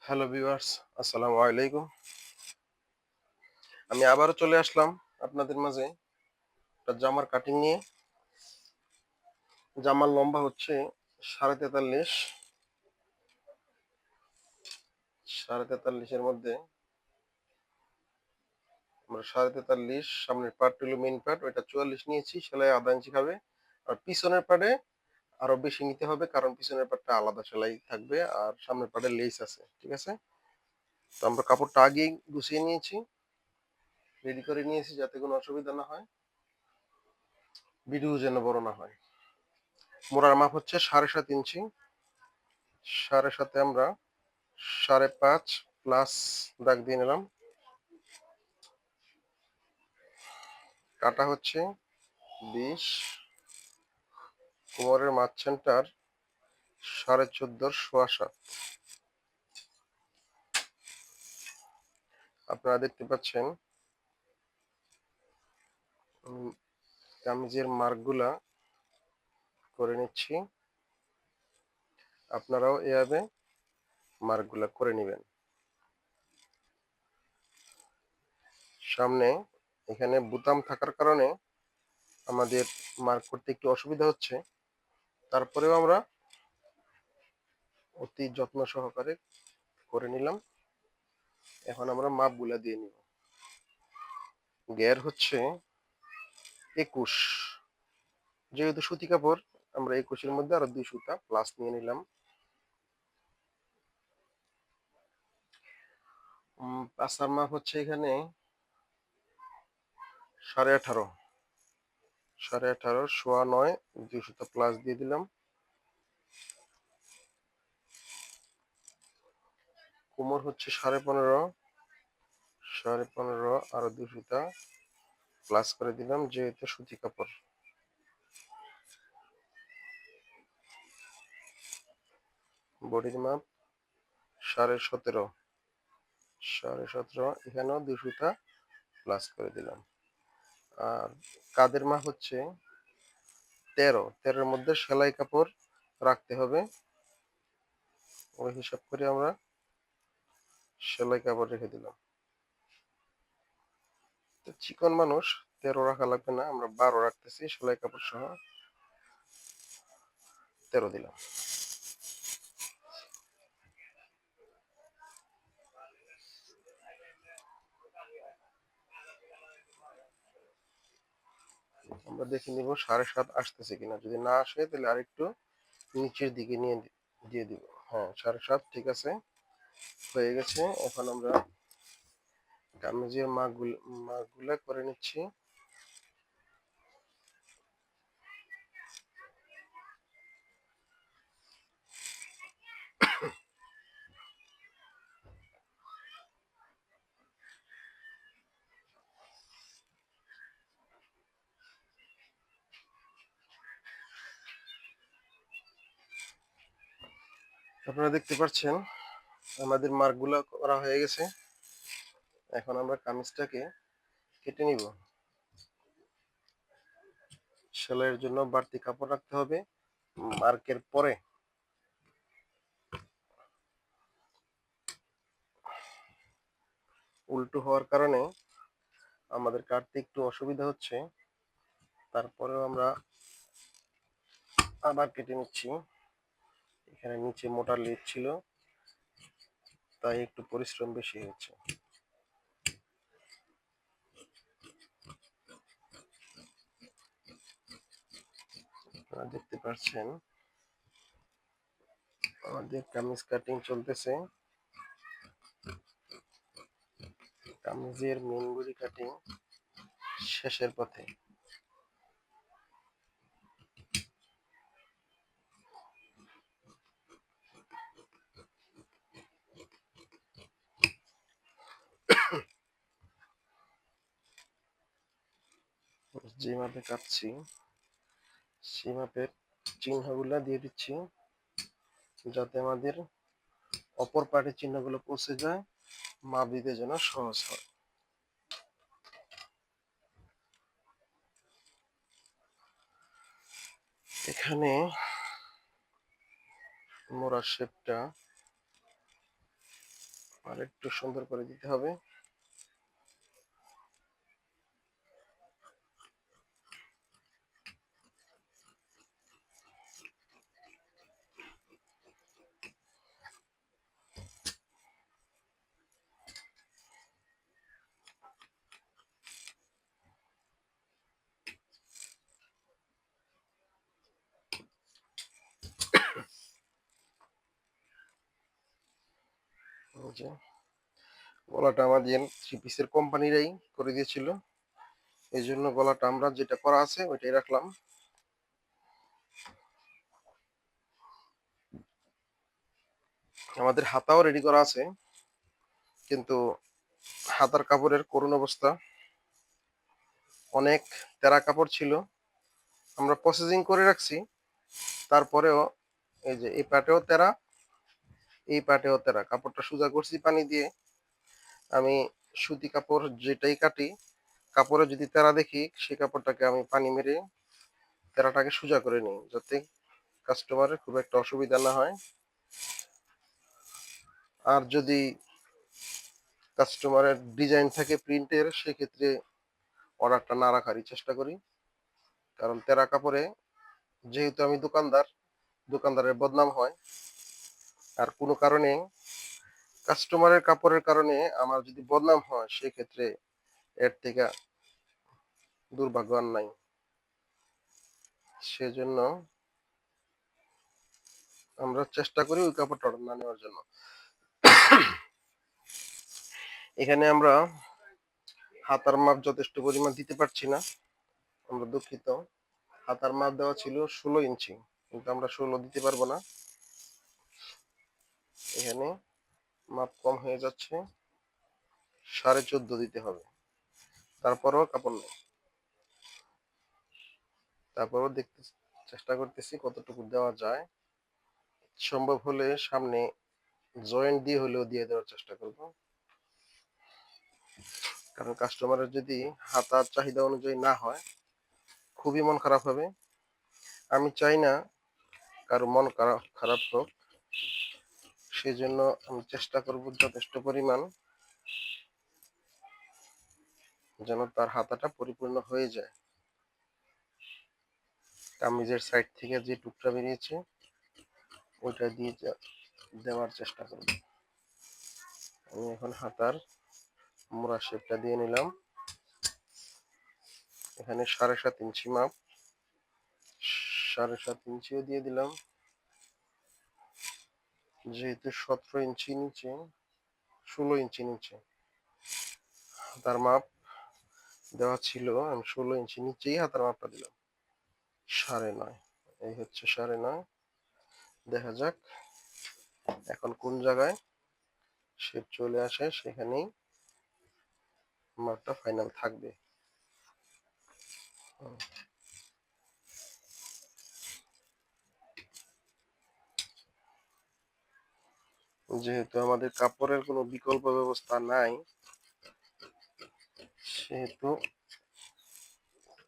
Hello viewers, আসসালামু আলাইকুম। আমি আবারও চলে আসলাম আপনাদের মাঝে একটা জামার কাটিং নিয়ে। জামার লম্বা হচ্ছে 43.5। 43.5 এর মধ্যে আমরা 43.5 সামনের পার্ট হলো মেইন পার্ট, ওইটা 44 নিয়েছি, সেলাই আধা ইঞ্চি খাবে। আর পিছনের পার্টে আরো বেশি নিতে হবে, কারণ পিছনের পার্টটা আলাদা সেলাই থাকবে আর সামনের পার্টে লেস আছে। ঠিক আছে? তো আমরা কাপড়টা আগেই গুছিয়ে নিয়েছি, রেডি করে নিয়েছি যাতে কোনো অসুবিধা না হয়, ভিডিও যেন বড় না হয়। মোড়ার মাপ হচ্ছে 7.5 ইঞ্চি। 7.5-এ আমরা 5.5 প্লাস দাগ দিয়ে নিলাম। কাটা হচ্ছে 20। কোমরের মাঝখানটার 14.5 সোয়া 7। আপনারা দেখতে পাচ্ছেন কামিজের মার্কগুলা করে নিচ্ছি। আপনারাও এভাবে মার্কগুলা করে নেবেন। সামনে এখানে বুতাম থাকার কারণে আমাদের মার্ক করতে একটু অসুবিধা হচ্ছে, তারপরেও আমরা অতি যত্ন সহকারে করে নিলাম। এখন আমরা মাপগুলা দিয়ে নিব। গ্যার হচ্ছে 21। যেহেতু সুতি কাপড়, আমরা 21-এর মধ্যে আরো 2 সুতা প্লাস নিয়ে নিলাম। পাছার মাপ হচ্ছে এখানে 18.5। 18.5 সোয়া 9, 2 সুতা প্লাস দিয়ে দিলাম। কোমর হচ্ছে 15.5। 15.5 আরো 2 সুতা প্লাস করে দিলাম, যেহেতু সুতি কাপড়। বডির মাপ 17.5। 17.5 এখানেও 2 সুতা প্লাস করে দিলাম। আর কাঁধের মাপ হচ্ছে 13। 13-এর মধ্যে সেলাই কাপড় রাখতে হবে, ওই হিসাব করে আমরা সেলাই কাপড় রেখে দিলাম। তো চিকন মানুষ 13 রাখা লাগবে না, আমরা 12 রাখতেছি, সেলাই কাপড় সহ 13 দিলাম। আমরা দেখে নিব 7.5 আসতেছে কিনা, যদি না আসে তাহলে আরেকটু নিচের দিকে নিয়ে দিয়ে দিব। হ্যাঁ, 7.5 ঠিক আছে, হয়ে গেছে। এখন আমরা কামিজের মাগুলা করে নিচ্ছি। আপনারা দেখতে পাচ্ছেন আমাদের মার্কগুলা করা হয়ে গেছে। এখন আমরা কামিজটাকে কেটে নিব। সেলাইয়ের জন্য বাড়তি কাপড় রাখতে হবে মার্কের পরে। উল্টো হওয়ার কারণে আমাদের কাটতে একটু অসুবিধা হচ্ছে, তারপরেও আমরা আবার কেটে নিচ্ছি। এখানে নিচে মোটা লেদ ছিল, তাই একটু পরিশ্রম বেশি হচ্ছে। আপনারা দেখতে পাচ্ছেন আমাদের কামিজ কাটিং চলতেছে। কামিজের মেন বডি কাটিং শেষের পথে। যে মাপে কাটছি সেই মাপের চিহ্নগুলা দিয়ে দিচ্ছি, যাতে আমাদের অপর পার্টের চিহ্নগুলো পৌঁছে যায়, মাপ দিতে যেন সহজ হয়। এখানে মোড়ার শেপটা আর একটু সুন্দর করে দিতে হবে। এই যে গলাটা আমাদের থ্রি পিসের কোম্পানিরাই করে দিয়েছিল, এই জন্য গলাটা আমরা যেটা করা আছে ওইটাই রাখলাম। আমাদের হাতাও রেডি করা আছে, কিন্তু হাতার কাপড়ের করুণ অবস্থা, অনেক তেরা কাপড় ছিল, আমরা প্রসেসিং করে রাখছি, তারপরেও এই যে এই পাটেও তেরা, এই পাটেও তেরা, কাপড়টা সোজা করছি পানি দিয়ে। আমি সুতি কাপড় যেটাই কাটি, কাপড়ে যদি তেরা দেখি সেই কাপড়টাকে আমি পানি মেরে তেরাটাকে সোজা করে নিই, যাতে কাস্টমারের খুব একটা অসুবিধা না হয়। আর যদি কাস্টমারের ডিজাইন থাকে প্রিন্টের, সেক্ষেত্রে অর্ডারটা না রাখারই চেষ্টা করি, কারণ তেরা কাপড়ে যেহেতু আমি দোকানদার, দোকানদারের বদনাম হয়। আর কোনো কারণে কাস্টমারের কাপড়ের কারণে আমার যদি বদনাম হয়, সেক্ষেত্রে এর থেকে দুর্ভাগ্য আর নাই। সেজন্য আমরা চেষ্টা করি ওই কাপড়টা অর্ডার না নেওয়ার জন্য। এখানে আমরা হাতার মাপ যথেষ্ট পরিমাণ দিতে পারছি না, আমরা দুঃখিত। হাতার মাপ দেওয়া ছিল 16 ইঞ্চি, কিন্তু আমরা 16 দিতে পারবো না, এখানে মাপ কম হয়ে যাচ্ছে, 14.5 দিতে হবে। তারপরেও কাপড় নেই, তারপরেও দেখতে চেষ্টা করতেছি কতটুকু দেওয়া যায়। সম্ভব হলে সামনে জয়েন্ট দিয়ে হলেও দিয়ে দেওয়ার চেষ্টা করব, কারণ কাস্টমারের যদি হাতার চাহিদা অনুযায়ী না হয়, খুবই মন খারাপ হবে। আমি চাই না কারো মন খারাপ হোক, সেজন্য আমি চেষ্টা করব যথেষ্ট পরিমাণ যেন তার হাতাটা পরিপূর্ণ হয়ে যায়। কামিজের সাইড থেকে যে টুকরা বেরিয়েছে ওইটা দিয়ে দেওয়ার চেষ্টা করব। আমি এখন হাতার মোড়া শেপটা দিয়ে নিলাম, এখানে 7.5 ইঞ্চি মাপ, 7.5 ইঞ্চিও দিয়ে দিলাম। যেহেতু 17 ইঞ্চি নিচে, 16 ইঞ্চি নিচে হাতার মাপ দেওয়া ছিল, আমি 16 ইঞ্চি নিচেই হাতার মাপটা দিলাম, 9.5। এই হচ্ছে 9.5। দেখা যাক এখন কোন জায়গায় শেপ চলে আসে, সেখানেই মাপটা ফাইনাল থাকবে। যেহেতু আমাদের কাপড়ের কোনো বিকল্প ব্যবস্থা নাই, সেহেতু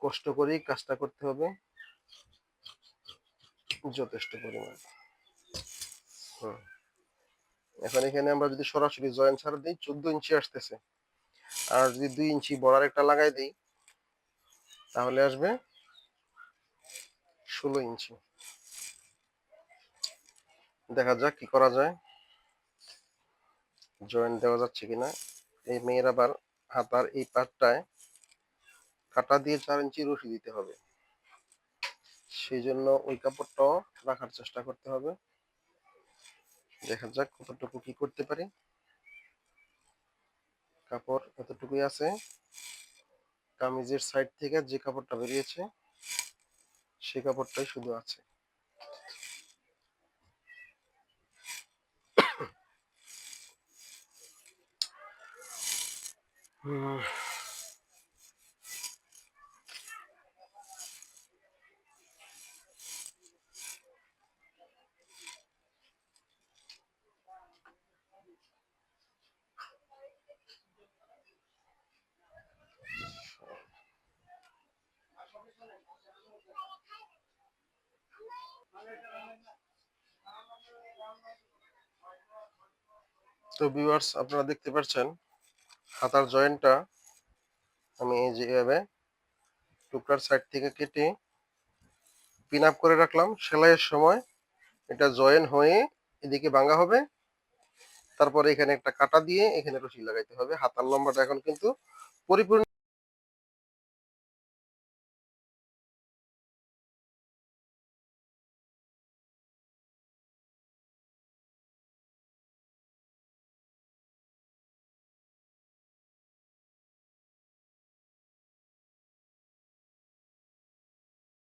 কষ্ট করেই কাজটা করতে হবে যথেষ্ট পরিমাণ। এখন এখানে আমরা যদি সরাসরি জয়েন্ট ছাড়া দিই 14 ইঞ্চি আসতেছে, আর যদি 2 ইঞ্চি বর্ডার একটা লাগাই দিই তাহলে আসবে 16 ইঞ্চি। দেখা যাক কি করা যায়, জয়েন্ট দেওয়া যাচ্ছে কিনা। এই মেয়ের আবার হাতার এই পাটটায় কাটা দিয়ে 4 ইঞ্চি রশি দিতে হবে, সেই জন্য ওই কাপড়টাও রাখার চেষ্টা করতে হবে। দেখা যাক কতটুকু কি করতে পারি। কাপড় এতটুকুই আছে, কামিজের সাইড থেকে যে কাপড়টা বেরিয়েছে সেই কাপড়টাই শুধু আছে। তো ভিউয়ার্স, আপনারা দেখতে পাচ্ছেন হাতার জয়েন্টটা আমি এই যে এভাবে টুকরার সাইড থেকে কেটে পিন আপ করে রাখলাম। সেলাইয়ের সময় এটা জয়েন হয়ে এদিকে ভাঙা হবে। তারপরে এখানে একটা কাটা দিয়ে এখানে রশি লাগাইতে হবে। হাতার লম্বাটা এখন কিন্তু পরিপূর্ণ